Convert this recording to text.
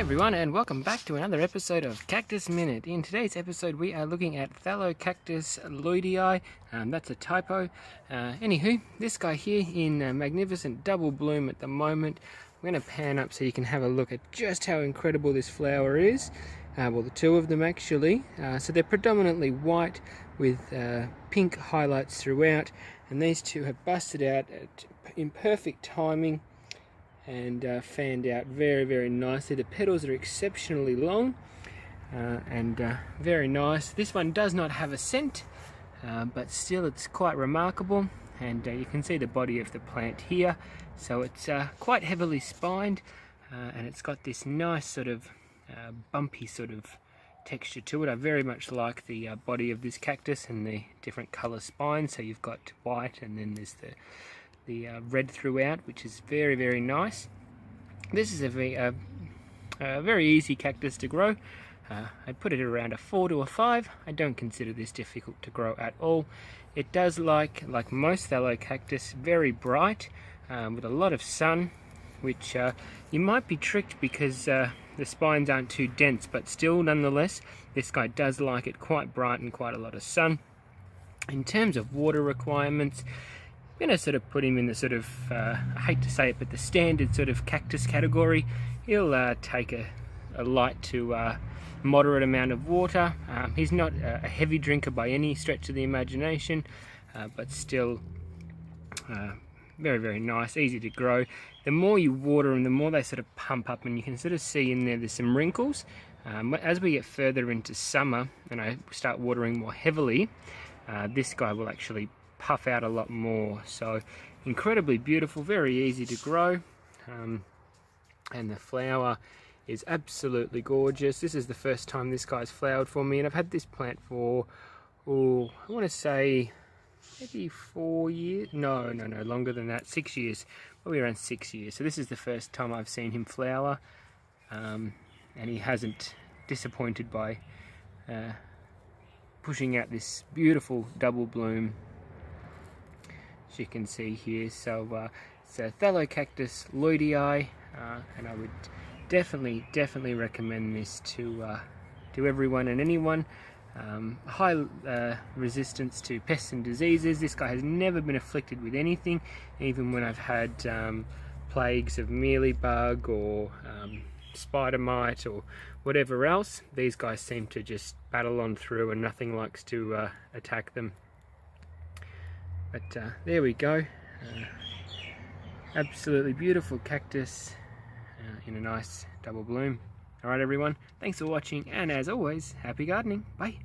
everyone, and welcome back to another episode of Cactus Minute. In today's episode we are looking at Thelocactus Lloydii. That's a typo. Anywho, this guy here in magnificent double bloom at the moment. I'm going to pan up so you can have a look at just how incredible this flower is. Well, the two of them actually. So they're predominantly white with pink highlights throughout, and these two have busted out in perfect timing and fanned out very nicely. The petals are exceptionally long and very nice. This one does not have a scent, but still it's quite remarkable, and you can see the body of the plant here. So it's quite heavily spined, and it's got this nice sort of bumpy sort of texture to it. I very much like the body of this cactus and the different colour spines. So you've got white, and then there's the red throughout, which is very nice. This is a very easy cactus to grow. I'd put it around a 4 to a 5. I don't consider this difficult to grow at all. It does like most Thelocactus, very bright with a lot of sun, which you might be tricked because the spines aren't too dense, but still nonetheless this guy does like it quite bright and quite a lot of sun. In terms of water requirements, I'm going to sort of put him in the sort of, I hate to say it, but the standard sort of cactus category. He'll take a light to moderate amount of water. He's not a heavy drinker by any stretch of the imagination, but still very nice, easy to grow. The more you water them, the more they sort of pump up, and you can sort of see in there's some wrinkles. As we get further into summer and I start watering more heavily, this guy will actually puff out a lot more. So incredibly beautiful, very easy to grow, and the flower is absolutely gorgeous. This is the first time this guy's flowered for me, and I've had this plant for, I want to say maybe 4 years, no, longer than that, 6 years, probably around 6 years. So this is the first time I've seen him flower, and he hasn't disappointed by pushing out this beautiful double bloom, as you can see here. So it's a Thelocactus Lloydii, and I would definitely recommend this to everyone and anyone. High resistance to pests and diseases. This guy has never been afflicted with anything, even when I've had plagues of mealybug or spider mite or whatever else. These guys seem to just battle on through, and nothing likes to attack them. But there we go. Absolutely beautiful cactus in a nice double bloom. Alright everyone, thanks for watching, and as always, happy gardening. Bye.